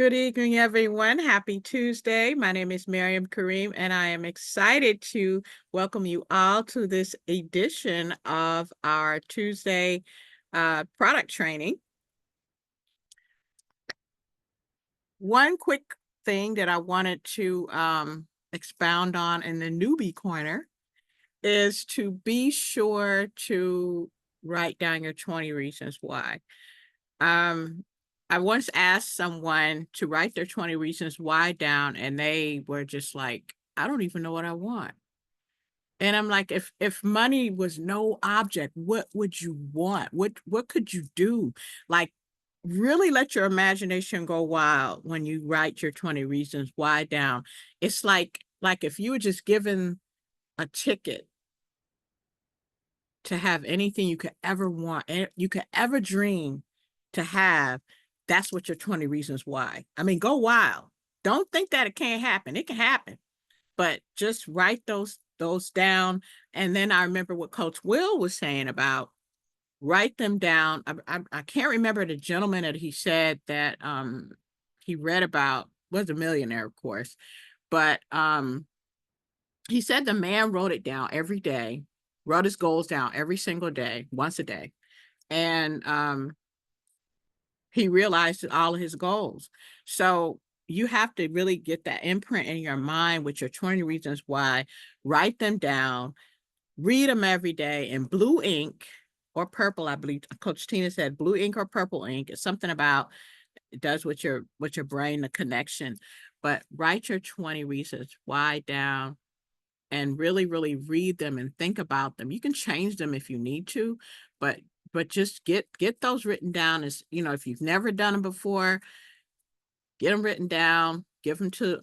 Good evening, everyone. Happy Tuesday. My name is Miriam Kareem, and I am excited to welcome you all to this edition of our Tuesday product training. One quick thing that I wanted to expound on in the newbie corner is to be sure to write down your 20 reasons why. Um, I once asked someone to write their 20 reasons why down, and they were just like, I don't even know what I want. And I'm like, if money was no object, what would you want? What could you do? Like, really let your imagination go wild when you write your 20 reasons why down. It's like if you were just given a ticket to have anything you could ever want, you could ever dream to have, that's what your 20 reasons why. I mean, go wild. Don't think that it can't happen. It can happen, but just write those down. And then I remember what Coach Will was saying about write them down. I can't remember the gentleman that he said that he read about, was a millionaire, of course, but he said the man wrote it down every day, wrote his goals down every single day, once a day. And he realized all of his goals. So you have to really get that imprint in your mind with your 20 reasons why, write them down, read them every day in blue ink or purple. I believe Coach Tina said blue ink or purple ink. It's something about it does with your brain, the connection. But write your 20 reasons why down and really, really read them and think about them. You can change them if you need to, but just get those written down. As you know, if you've never done them before, get them written down, give them to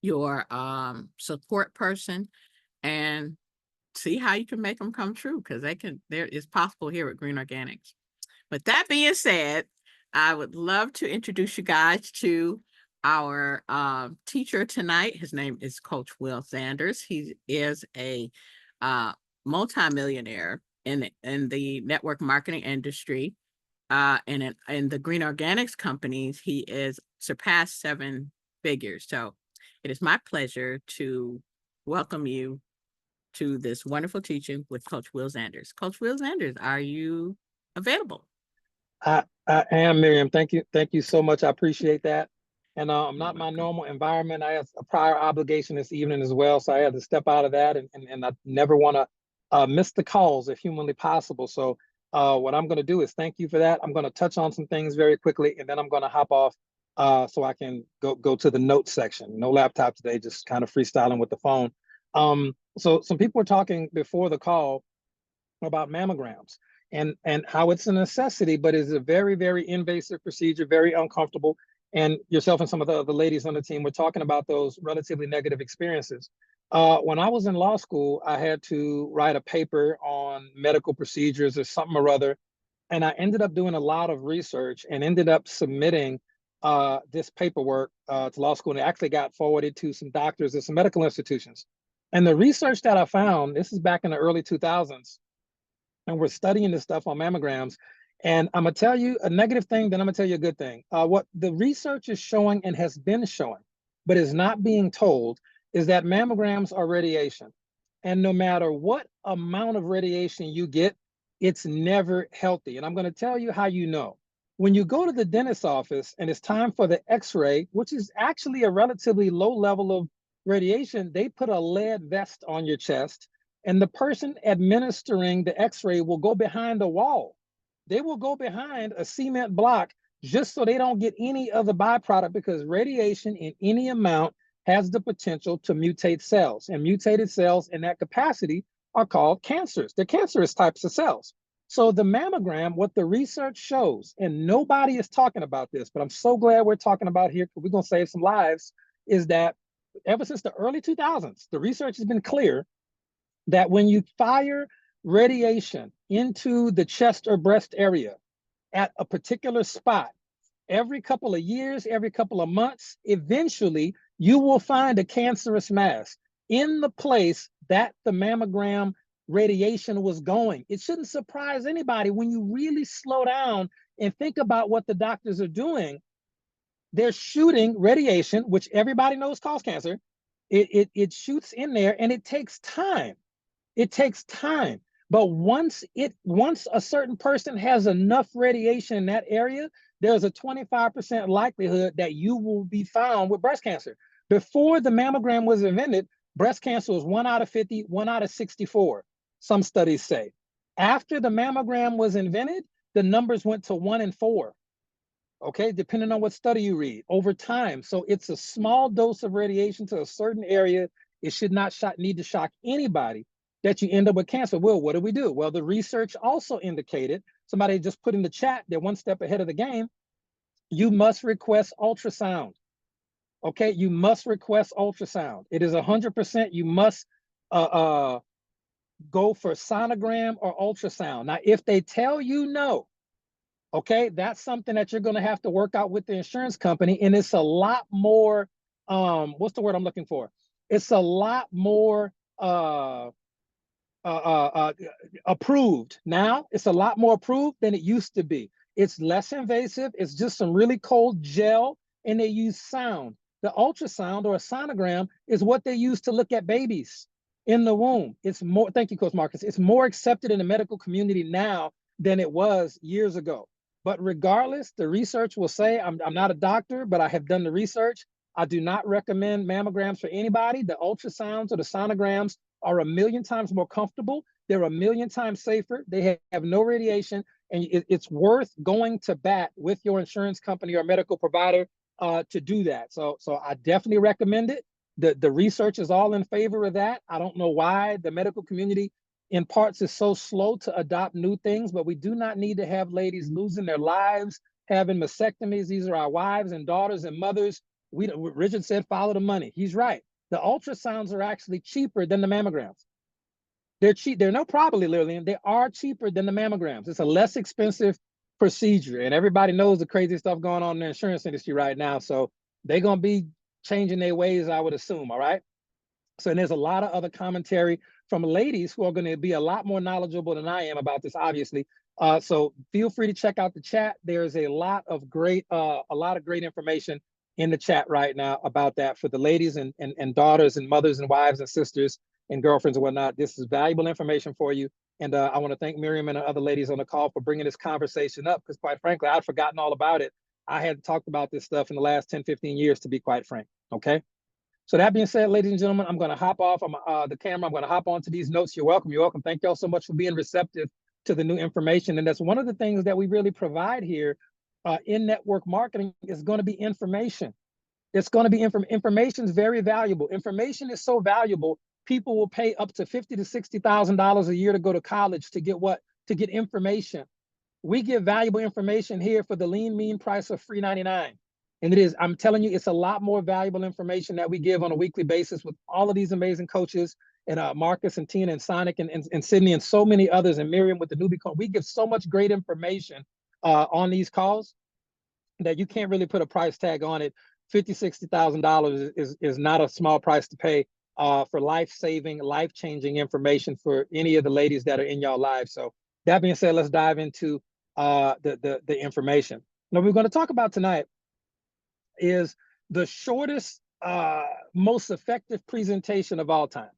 your support person, and see how you can make them come true, because there is possible here at Green Organics. With that being said, I would love to introduce you guys to our teacher tonight. His name is Coach Will Sanders. He is a multimillionaire in the network marketing industry. And in the Green Organics companies, he is surpassed 7 figures. So it is my pleasure to welcome you to this wonderful teaching with Coach Will Sanders. Coach Will Sanders, are you available? I am, Miriam. Thank you so much. I appreciate that. And I'm not my normal environment. I have a prior obligation this evening as well, so I had to step out of that, and I never want to miss the calls if humanly possible. So what I'm going to do is thank you for that. I'm going to touch on some things very quickly, and then I'm going to hop off so I can go to the notes section. No laptop today, just kind of freestyling with the phone. So some people were talking before the call about mammograms and how it's a necessity, but it's a very, very invasive procedure, very uncomfortable. And yourself and some of the other ladies on the team were talking about those relatively negative experiences. When I was in law school, I had to write a paper on medical procedures or something or other. And I ended up doing a lot of research and ended up submitting this paperwork to law school. And it actually got forwarded to some doctors at some medical institutions. And the research that I found, this is back in the early 2000s, and we're studying this stuff on mammograms. And I'm gonna tell you a negative thing, then I'm gonna tell you a good thing. What the research is showing and has been showing, but is not being told, is that mammograms are radiation. And no matter what amount of radiation you get, it's never healthy. And I'm gonna tell you how you know. When you go to the dentist's office and it's time for the x-ray, which is actually a relatively low level of radiation, they put a lead vest on your chest, and the person administering the x-ray will go behind a wall. They will go behind a cement block just so they don't get any of the byproduct, because radiation in any amount has the potential to mutate cells, and mutated cells in that capacity are called cancers. They're cancerous types of cells. So the mammogram, what the research shows, and nobody is talking about this, but I'm so glad we're talking about here because we're going to save some lives, is that ever since the early 2000s, the research has been clear that when you fire radiation into the chest or breast area at a particular spot, every couple of years, every couple of months, eventually you will find a cancerous mass in the place that the mammogram radiation was going. It shouldn't surprise anybody when you really slow down and think about what the doctors are doing. they're shooting radiation, which everybody knows causes cancer. It shoots in there, and it takes time. It takes time. But once a certain person has enough radiation in that area, there's a 25% likelihood that you will be found with breast cancer. Before the mammogram was invented, breast cancer was 1 out of 50, 1 out of 64, some studies say. After the mammogram was invented, the numbers went to 1 in 4. Okay, depending on what study you read over time. So it's a small dose of radiation to a certain area. It should not need to shock anybody that you end up with cancer. Well, what do we do? Well, the research also indicated, somebody just put in the chat, they're one step ahead of the game. You must request ultrasound. Okay, you must request ultrasound. It is 100%. You must go for sonogram or ultrasound. Now, if they tell you no, okay, that's something that you're going to have to work out with the insurance company, and it's a lot more. What's the word I'm looking for? It's a lot more approved now. It's a lot more approved than it used to be. It's less invasive. It's just some really cold gel, and they use sound. The ultrasound or a sonogram is what they use to look at babies in the womb. It's more. Thank you, Coach Marcus. It's more accepted in the medical community now than it was years ago. But regardless, the research will say, I'm not a doctor, but I have done the research. I do not recommend mammograms for anybody. The ultrasounds or the sonograms are 1,000,000 times more comfortable. They're 1,000,000 times safer. They have no radiation, and it's worth going to bat with your insurance company or medical provider to do that. So I definitely recommend it. The research is all in favor of that. I don't know why the medical community in parts is so slow to adopt new things, but we do not need to have ladies losing their lives, having mastectomies. These are our wives and daughters and mothers. Richard said, follow the money. He's right. The ultrasounds are actually cheaper than the mammograms. They're cheap. They're no probably, Lillian. They are cheaper than the mammograms. It's a less expensive procedure. And everybody knows the crazy stuff going on in the insurance industry right now. So they're going to be changing their ways, I would assume. All right. So and there's a lot of other commentary from ladies who are going to be a lot more knowledgeable than I am about this, obviously. So feel free to check out the chat. There's a lot of great information in the chat right now about that for the ladies and daughters and mothers and wives and sisters and girlfriends and whatnot. This is valuable information for you. And I want to thank Miriam and the other ladies on the call for bringing this conversation up, because quite frankly, I'd forgotten all about it. I had talked about this stuff in the last 10, 15 years, to be quite frank. Okay. So that being said, ladies and gentlemen, I'm going to hop off the camera. I'm going to hop onto these notes. You're welcome. You're welcome. Thank you all so much for being receptive to the new information. And that's one of the things that we really provide here in network marketing is going to be information. It's going to be information is very valuable. Information is so valuable. People will pay up to $50,000 to $60,000 a year to go to college to get what? To get information. We give valuable information here for the lean, mean price of $3.99. And it is, I'm telling you, it's a lot more valuable information that we give on a weekly basis with all of these amazing coaches and Marcus and Tina and Sonic and Sydney and so many others and Miriam with the newbie call. We give so much great information on these calls that you can't really put a price tag on it. $50,000, $60,000 is not a small price to pay for life-saving, life-changing information for any of the ladies that are in y'all lives. So that being said, let's dive into the information. Now, we're going to talk about tonight is the shortest, most effective presentation of all time.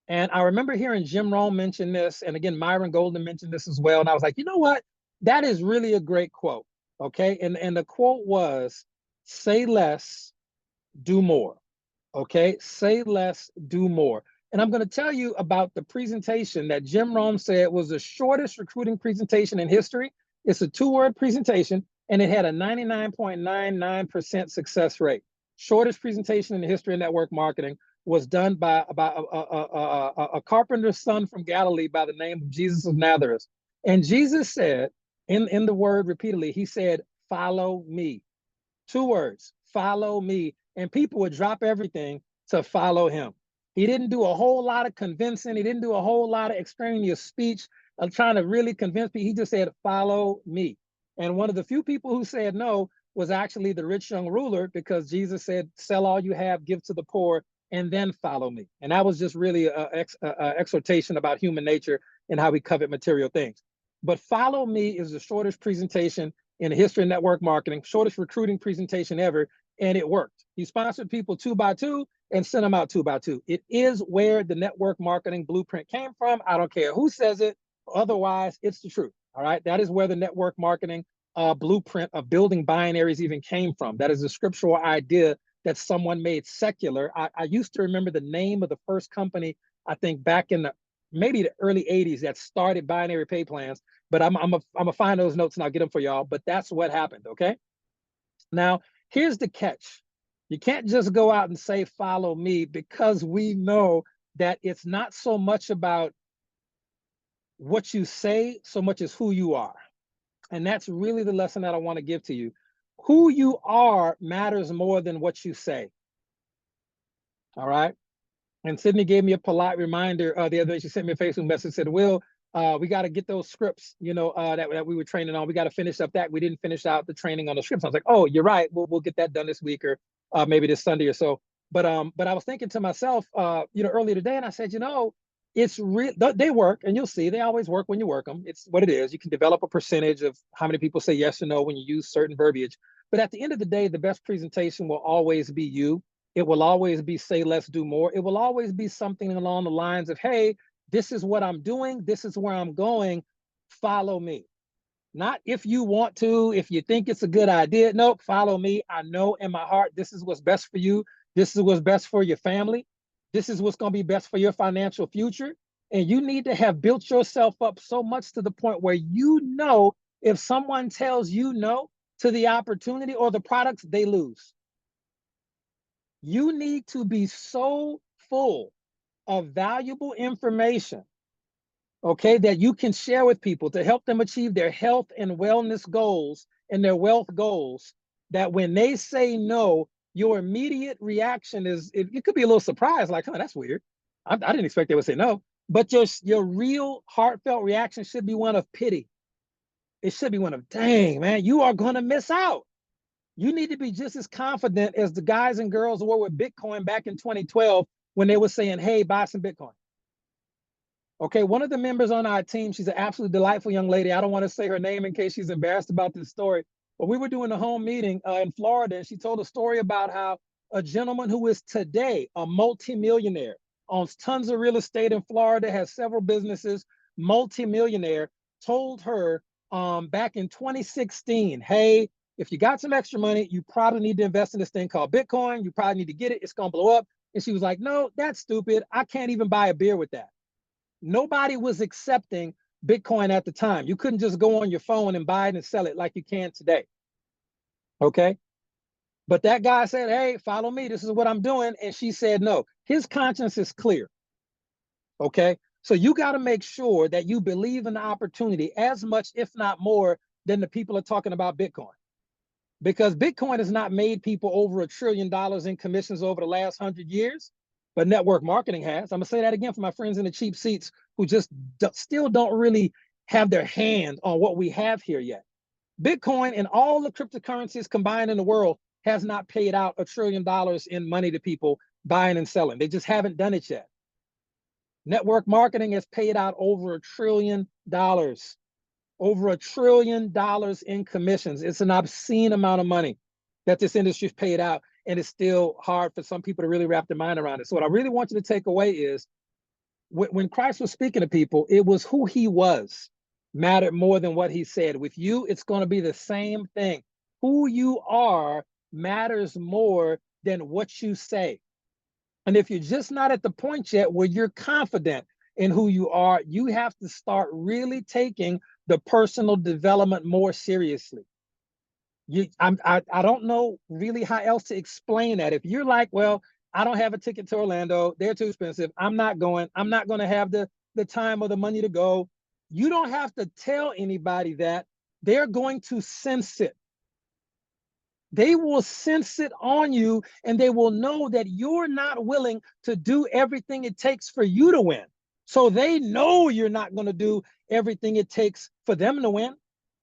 And I remember hearing Jim Rohn mention this, and again, Myron Golden mentioned this as well. And I was like, you know what? That is really a great quote. Okay. And the quote was, say less, do more. Okay. Say less, do more. And I'm going to tell you about the presentation that Jim Rohn said was the shortest recruiting presentation in history. It's a 2-word presentation, and it had a 99.99% success rate. Shortest presentation in the history of network marketing was done by a carpenter's son from Galilee by the name of Jesus of Nazareth. And Jesus said, in the word repeatedly, he said, follow me. 2 words, follow me. And people would drop everything to follow him. He didn't do a whole lot of convincing. He didn't do a whole lot of extraneous speech of trying to really convince people. He just said, follow me. And one of the few people who said no was actually the rich young ruler, because Jesus said, sell all you have, give to the poor, and then follow me. And that was just really an exhortation about human nature and how we covet material things. But follow me is the shortest presentation in the history of network marketing, shortest recruiting presentation ever, and it worked. He sponsored people 2 by 2 and sent them out 2 by 2. It is where the network marketing blueprint came from. I don't care who says it. Otherwise, it's the truth. All right. That is where the network marketing blueprint of building binaries even came from. That is a scriptural idea that someone made secular. I used to remember the name of the first company, I think back in maybe the early 80s, that started binary pay plans. But I'm gonna find those notes and I'll get them for y'all. But that's what happened. Okay. Now, here's the catch. You can't just go out and say, follow me, because we know that it's not so much about what you say so much as who you are. And that's really the lesson that I want to give to you. Who you are matters more than what you say. All right. And Sydney gave me a polite reminder the other day. She sent me a Facebook message, said, Will, we got to get those scripts, that we were training on. We got to finish up that. We didn't finish out the training on the scripts. I was like, oh, you're right. We'll get that done this week or maybe this Sunday or so. But I was thinking to myself, earlier today, and I said, it's real. They work, and you'll see they always work when you work them. It's what it is. You can develop a percentage of how many people say yes or no when you use certain verbiage. But at the end of the day, the best presentation will always be you. It will always be say less, do more. It will always be something along the lines of, hey, this is what I'm doing. This is where I'm going. Follow me. Not if you want to, if you think it's a good idea. Nope, follow me. I know in my heart, this is what's best for you. This is what's best for your family. This is what's going to be best for your financial future. And you need to have built yourself up so much to the point where if someone tells you no to the opportunity or the products, they lose. You need to be so full of valuable information, okay, that you can share with people to help them achieve their health and wellness goals and their wealth goals, that when they say no, your immediate reaction is, it could be a little surprise, like, oh, that's weird. I didn't expect they would say no. But your real heartfelt reaction should be one of pity. It should be one of, dang, man, you are going to miss out. You need to be just as confident as the guys and girls who were with Bitcoin back in 2012 when they were saying, hey, buy some Bitcoin. Okay, one of the members on our team, she's an absolutely delightful young lady. I don't want to say her name in case she's embarrassed about this story. But we were doing a home meeting in Florida, and she told a story about how a gentleman who is today a multimillionaire, owns tons of real estate in Florida, has several businesses, multimillionaire, told her back in 2016, hey, if you got some extra money, you probably need to invest in this thing called Bitcoin. You probably need to get it. It's going to blow up. And she was like, no, that's stupid. I can't even buy a beer with that. Nobody was accepting Bitcoin at the time. You couldn't just go on your phone and buy it and sell it like you can today. Okay. But that guy said, hey, follow me. This is what I'm doing. And she said, no, his conscience is clear. Okay. So you got to make sure that you believe in the opportunity as much, if not more, than the people are talking about Bitcoin. Because Bitcoin has not made people over $1 trillion in commissions over the last 100 years, but network marketing has. I'm gonna say that again for my friends in the cheap seats who just still don't really have their hand on what we have here yet. Bitcoin and all the cryptocurrencies combined in the world has not paid out $1 trillion in money to people buying and selling. They just haven't done it yet. Network marketing has paid out over $1 trillion. Over $1 trillion in commissions. It's an obscene amount of money that this industry's paid out, and it's still hard for some people to really wrap their mind around it. So what I really want you to take away is when Christ was speaking to people, it was who he was mattered more than what he said. With you, it's going to be the same thing. Who you are matters more than what you say. And if you're just not at the point yet where you're confident in who you are, you have to start really taking the personal development more seriously. I don't know really how else to explain that. If you're like, well, I don't have a ticket to Orlando, they're too expensive, I'm not going to have the time or the money to go. You don't have to tell anybody that. They're going to sense it. They will sense it on you, and they will know that you're not willing to do everything it takes for you to win. So they know you're not going to do everything it takes for them to win.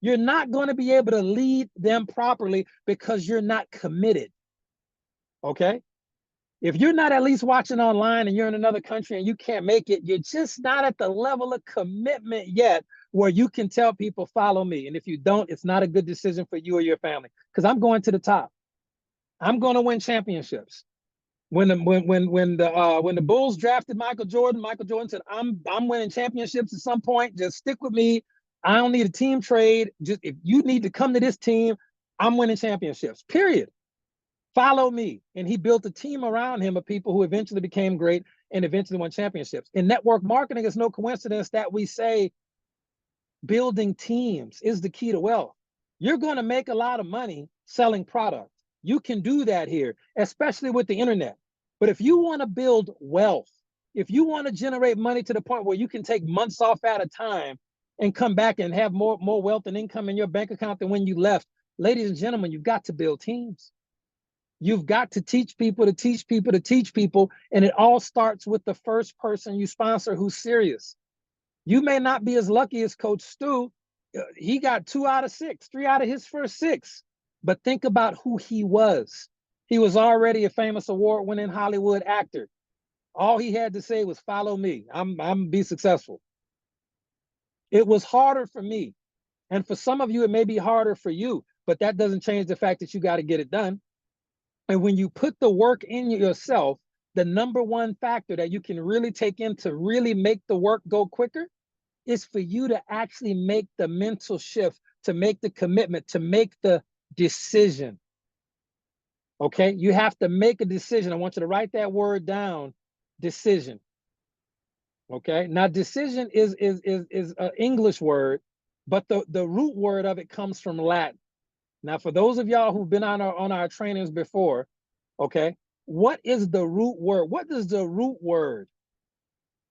You're not going to be able to lead them properly because you're not committed. Okay? If you're not at least watching online and you're in another country and you can't make it, you're just not at the level of commitment yet where you can tell people, follow me. And if you don't, it's not a good decision for you or your family, because I'm going to the top. I'm going to win championships. When the Bulls drafted Michael Jordan said, I'm winning championships at some point. Just stick with me. I don't need a team trade. Just if you need to come to this team, I'm winning championships. Period. Follow me. And he built a team around him of people who eventually became great and eventually won championships. In network marketing, it's no coincidence that we say building teams is the key to wealth. You're going to make a lot of money selling product. You can do that here, especially with the internet. But if you want to build wealth, if you want to generate money to the point where you can take months off at a time and come back and have more wealth and income in your bank account than when you left, ladies and gentlemen, you've got to build teams. You've got to teach people to teach people to teach people. And it all starts with the first person you sponsor who's serious. You may not be as lucky as Coach Stu. He got 2 out of 6, 3 out of his first 6. But think about who he was. He was already a famous award-winning Hollywood actor. All he had to say was, follow me. I'm gonna be successful. It was harder for me. And for some of you, it may be harder for you, but that doesn't change the fact that you got to get it done. And when you put the work in yourself, the number one factor that you can really take in to really make the work go quicker is for you to actually make the mental shift, to make the commitment, to make the decision. Okay, you have to make a decision. I want you to write that word down, decision. Okay, now decision is an English word, but the root word of it comes from Latin. Now, for those of y'all who've been on our trainings before, okay, what is the root word? What does the root word,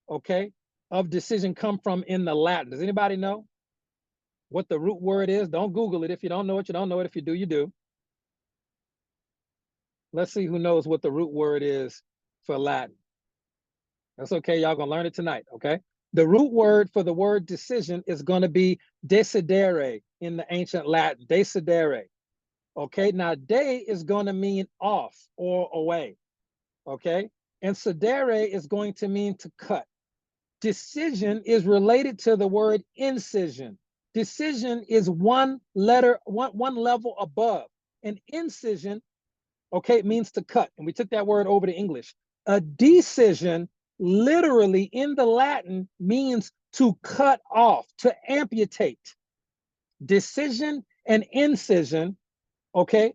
okay, of decision come from in the Latin? Does anybody know what the root word is? Don't Google it. If you don't know it, you don't know it. If you do, you do. Let's see who knows what the root word is for Latin. That's okay. Y'all gonna learn it tonight, okay? The root word for the word decision is going to be decidere in the ancient Latin, decidere. Okay, now de is going to mean off or away. Okay, and cedere is going to mean to cut. Decision is related to the word incision. Decision is one level above. An incision, okay, it means to cut. And we took that word over to English. A decision, literally in the Latin, means to cut off, to amputate. Decision and incision, okay,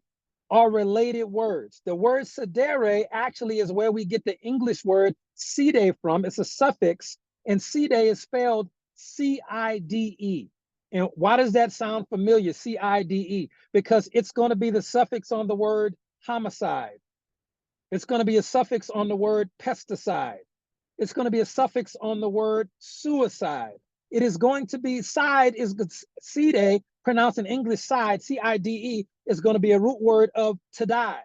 are related words. The word cedere actually is where we get the English word cide from. It's a suffix, and cide is spelled C-I-D-E. And why does that sound familiar, C-I-D-E? Because it's going to be the suffix on the word homicide. It's going to be a suffix on the word pesticide. It's going to be a suffix on the word suicide. It is going to be, side is cide, pronounced in English side, C-I-D-E, is going to be a root word of to die.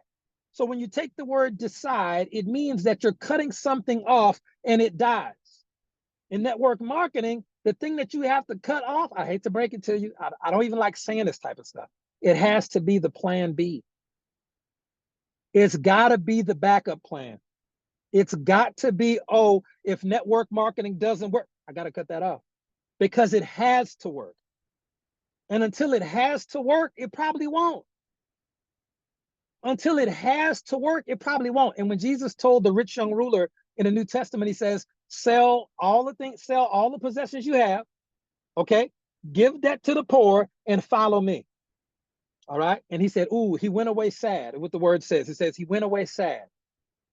So when you take the word decide, it means that you're cutting something off and it dies. In network marketing, the thing that you have to cut off, I hate to break it to you, I don't even like saying this type of stuff. It has to be the plan B. It's got to be the backup plan. It's got to be, oh, if network marketing doesn't work, I got to cut that off because it has to work. And until it has to work, it probably won't. Until it has to work, it probably won't. And when Jesus told the rich young ruler in the New Testament, he says, sell all the things, sell all the possessions you have, okay? Give that to the poor and follow me. All right? And he said, ooh, he went away sad. What the word says, it says he went away sad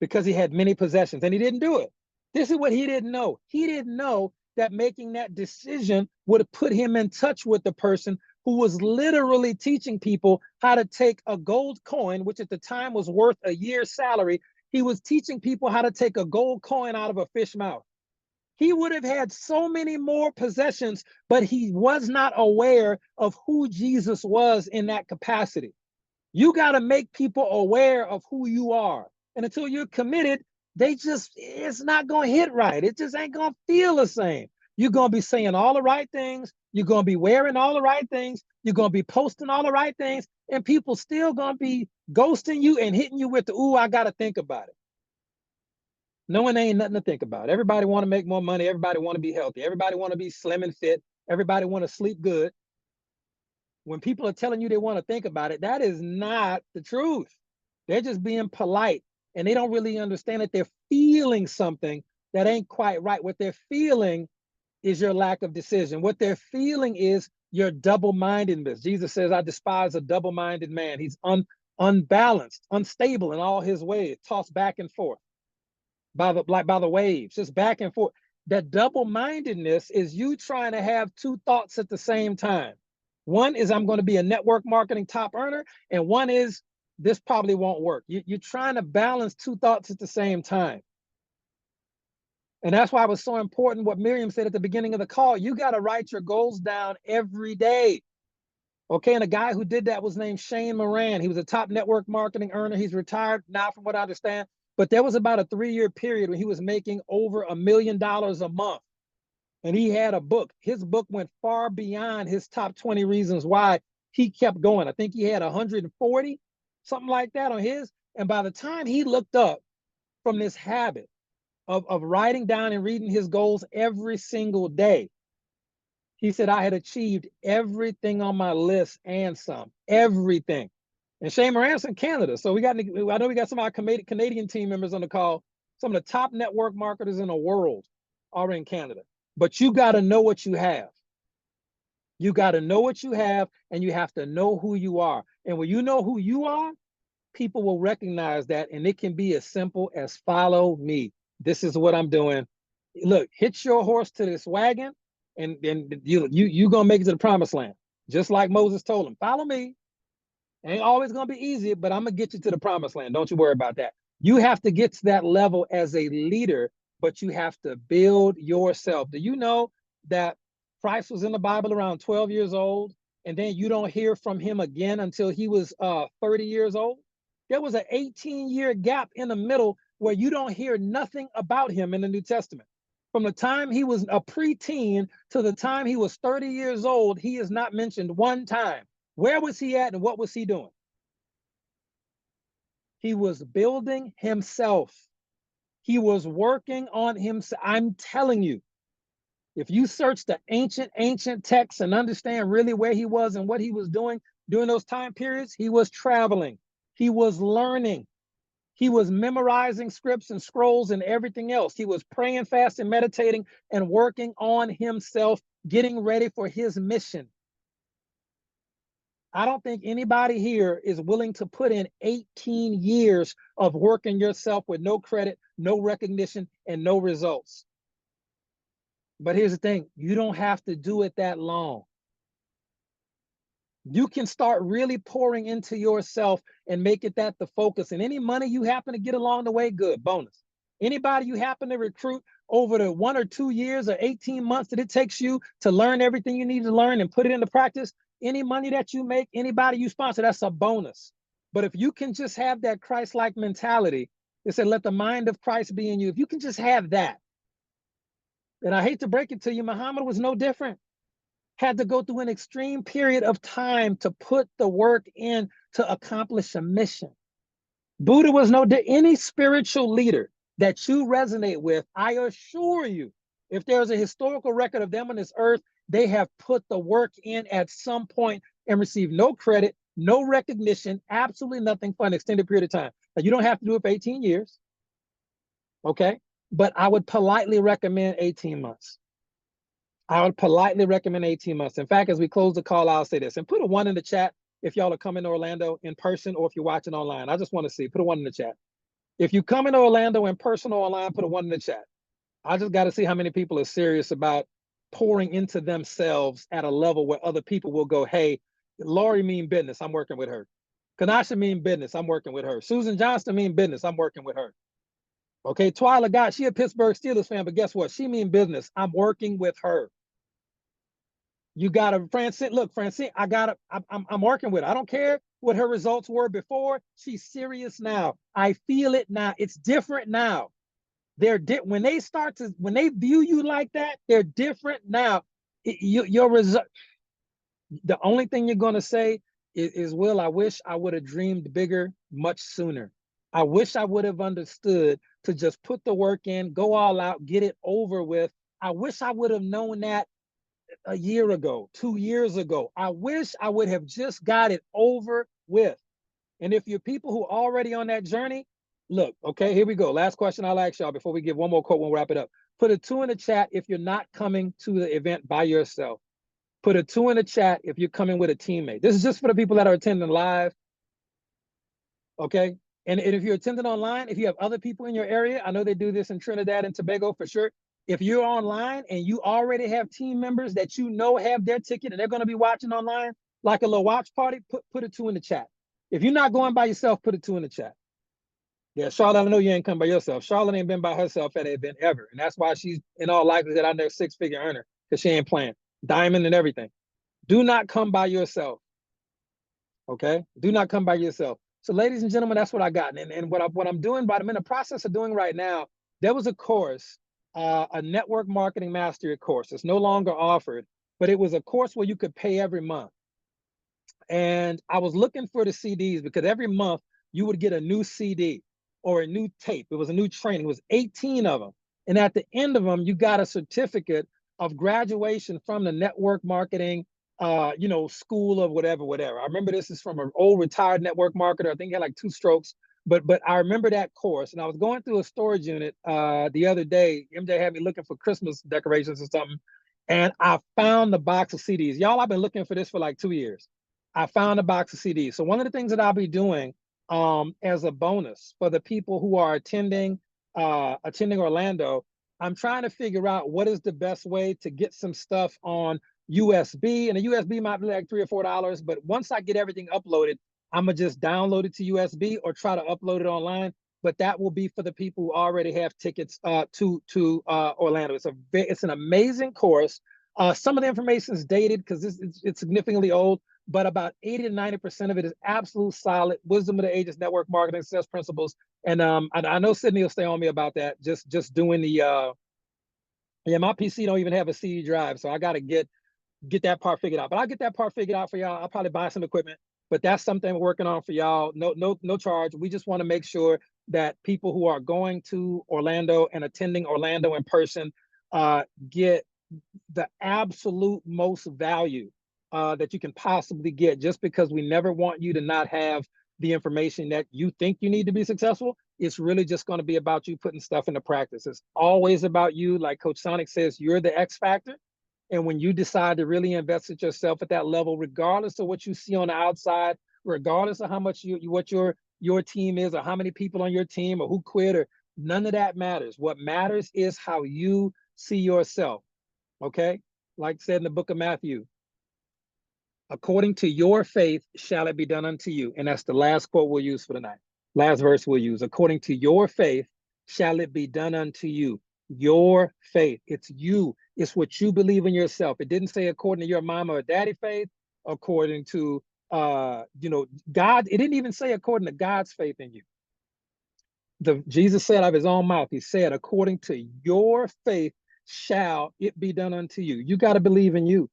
because he had many possessions and he didn't do it. This is what he didn't know. He didn't know that making that decision would have put him in touch with the person who was literally teaching people how to take a gold coin, which at the time was worth a year's salary. He was teaching people how to take a gold coin out of a fish mouth. He would have had so many more possessions, but he was not aware of who Jesus was in that capacity. You got to make people aware of who you are. And until you're committed, it's not going to hit right. It just ain't going to feel the same. You're going to be saying all the right things. You're going to be wearing all the right things. You're going to be posting all the right things. And people still going to be ghosting you and hitting you with the, ooh, I got to think about it. No one ain't nothing to think about. Everybody want to make more money. Everybody want to be healthy. Everybody want to be slim and fit. Everybody want to sleep good. When people are telling you they want to think about it, that is not the truth. They're just being polite, and they don't really understand that they're feeling something that ain't quite right. What they're feeling is your lack of decision. What they're feeling is your double-mindedness. Jesus says, I despise a double-minded man. He's unbalanced, unstable in all his ways, tossed back and forth by the waves, just back and forth. That double-mindedness is you trying to have two thoughts at the same time. One is I'm going to be a network marketing top earner, and one is this probably won't work. You're trying to balance two thoughts at the same time. And that's why it was so important what Miriam said at the beginning of the call. You got to write your goals down every day. Okay, and the guy who did that was named Shane Moran. He was a top network marketing earner. He's retired now, from what I understand. But there was about a 3-year period when he was making over $1 million a month. And he had a book. His book went far beyond his top 20 reasons why he kept going. I think he had 140, something like that on his. And by the time he looked up from this habit of writing down and reading his goals every single day, he said, I had achieved everything on my list and some, everything. And Shane Moran's in Canada. So I know we got some of our Canadian team members on the call. Some of the top network marketers in the world are in Canada. But you got to know what you have. You got to know what you have, and you have to know who you are. And when you know who you are, people will recognize that. And it can be as simple as follow me. This is what I'm doing. Look, hitch your horse to this wagon, and you gonna make it to the promised land. Just like Moses told him, follow me. Ain't always gonna be easy, but I'm gonna get you to the promised land. Don't you worry about that. You have to get to that level as a leader, but you have to build yourself. Do you know that Christ was in the Bible around 12 years old, and then you don't hear from him again until he was 30 years old? There was an 18-year gap in the middle where you don't hear nothing about him in the New Testament. From the time he was a preteen to the time he was 30 years old, he is not mentioned one time. Where was he at and what was he doing? He was building himself. He was working on himself. I'm telling you, if you search the ancient texts and understand really where he was and what he was doing during those time periods, he was traveling. He was learning. He was memorizing scripts and scrolls and everything else. He was praying, fasting, meditating, and working on himself, getting ready for his mission. I don't think anybody here is willing to put in 18 years of working yourself with no credit, no recognition, and no results. But here's the thing, you don't have to do it that long. You can start really pouring into yourself and make it that the focus. And any money you happen to get along the way, good, bonus. Anybody you happen to recruit over the 1 or 2 years or 18 months that it takes you to learn everything you need to learn and put it into practice, any money that you make, anybody you sponsor, that's a bonus. But if you can just have that Christ-like mentality, it said, let the mind of Christ be in you. If you can just have that, and I hate to break it to you, Muhammad was no different. Had to go through an extreme period of time to put the work in to accomplish a mission. Buddha was any spiritual leader that you resonate with, I assure you, if there's a historical record of them on this earth, they have put the work in at some point and received no credit, no recognition, absolutely nothing for an extended period of time. Now, you don't have to do it for 18 years, okay? But I would politely recommend 18 months. I would politely recommend 18 months. In fact, as we close the call, I'll say this, and put a 1 in the chat if y'all are coming to Orlando in person or if you're watching online. I just want to see, put a 1 in the chat. If you come into Orlando in person or online, put a 1 in the chat. I just got to see how many people are serious about pouring into themselves at a level where other people will go, hey, Lori mean business, I'm working with her. Kanasha mean business, I'm working with her. Susan Johnston mean business, I'm working with her. Okay, Twyla Gott, she a Pittsburgh Steelers fan, but guess what? She mean business, I'm working with her. You gotta, Francine, look, Francine, I'm working with her. I don't care what her results were before. She's serious now. I feel it now. It's different now. When they view you like that, they're different now. Your result. The only thing you're gonna say is, Will, I wish I would have dreamed bigger much sooner. I wish I would have understood to just put the work in, go all out, get it over with. I wish I would have known that a year ago, 2 years ago. I wish I would have just got it over with. And if you're people who are already on that journey, look, okay, here we go. Last question I'll ask y'all before we give one more quote, we'll wrap it up. Put a 2 in the chat if you're not coming to the event by yourself. Put a 2 in the chat if you're coming with a teammate. This is just for the people that are attending live, okay? And if you're attending online, if you have other people in your area, I know they do this in Trinidad and Tobago for sure. If you're online and you already have team members that you know have their ticket and they're going to be watching online, like a little watch party, put a 2 in the chat. If you're not going by yourself, put a 2 in the chat. Yeah, Charlotte, I know you ain't come by yourself. Charlotte ain't been by herself at an event ever. And that's why she's in all likelihood out there 6-figure earner, because she ain't playing. Diamond and everything. Do not come by yourself. Okay? Do not come by yourself. So ladies and gentlemen, that's what I got. And what I'm doing, but I'm in the process of doing right now, there was a course, a network marketing mastery course. It's no longer offered, but it was a course where you could pay every month. And I was looking for the CDs because every month you would get a new CD or a new tape. It was a new training. It was 18 of them. And at the end of them, you got a certificate of graduation from the network marketing, school of whatever. I remember this is from an old retired network marketer. I think he had like 2 strokes, but I remember that course. And I was going through a storage unit the other day. MJ had me looking for Christmas decorations or something. And I found the box of CDs. Y'all, I've been looking for this for like 2 years. I found a box of CDs. So one of the things that I'll be doing as a bonus for the people who are attending Orlando, I'm trying to figure out what is the best way to get some stuff on USB. And a USB might be like $3 or $4, but once I get everything uploaded, I'm gonna just download it to USB or try to upload it online. But that will be for the people who already have tickets to Orlando. It's an amazing course. Some of the information is dated because it's significantly old, but about 80 to 90% of it is absolute solid wisdom of the ages, network marketing, success principles. And I know Sydney will stay on me about that. Just doing the my PC don't even have a CD drive, so I got to get that part figured out. But I'll get that part figured out for y'all. I'll probably buy some equipment, but that's something we're working on for y'all. No charge. We just want to make sure that people who are going to Orlando and attending Orlando in person get the absolute most value that you can possibly get, just because we never want you to not have the information that you think you need to be successful. It's really just going to be about you putting stuff into practice. It's always about you. Like Coach Sonic says, you're the X factor. And when you decide to really invest in yourself at that level, regardless of what you see on the outside, regardless of how much what your team is or how many people on your team or who quit, or none of that matters. What matters is how you see yourself. Okay? Like said in the book of Matthew, according to your faith shall it be done unto you. And that's the last quote we'll use for the night. Last verse we'll use. According to your faith shall it be done unto you. Your faith. It's you. It's what you believe in yourself. It didn't say according to your mama or daddy faith, according to God. It didn't even say according to God's faith in you. Jesus said out of his own mouth, he said, according to your faith shall it be done unto you. You got to believe in you.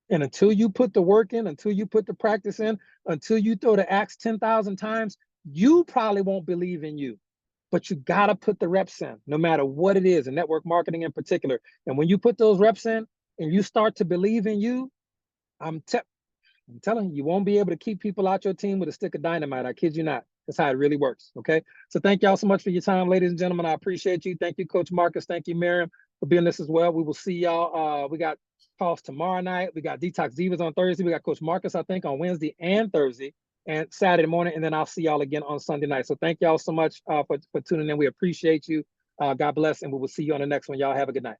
And until you put the work in, until you put the practice in, until you throw the axe 10,000 times, you probably won't believe in you. But you got to put the reps in, no matter what it is, and network marketing in particular. And when you put those reps in and you start to believe in you, I'm telling you, you won't be able to keep people out your team with a stick of dynamite. I kid you not. That's how it really works. Okay. So thank y'all so much for your time, ladies and gentlemen. I appreciate you. Thank you, Coach Marcus. Thank you, Miriam, for being this as well. We will see y'all. We got calls tomorrow night. We got Detox Divas on Thursday. We got Coach Marcus, I think, on Wednesday and Thursday and Saturday morning. And then I'll see y'all again on Sunday night. So thank y'all so much for tuning in. We appreciate you. God bless. And we will see you on the next one. Y'all have a good night.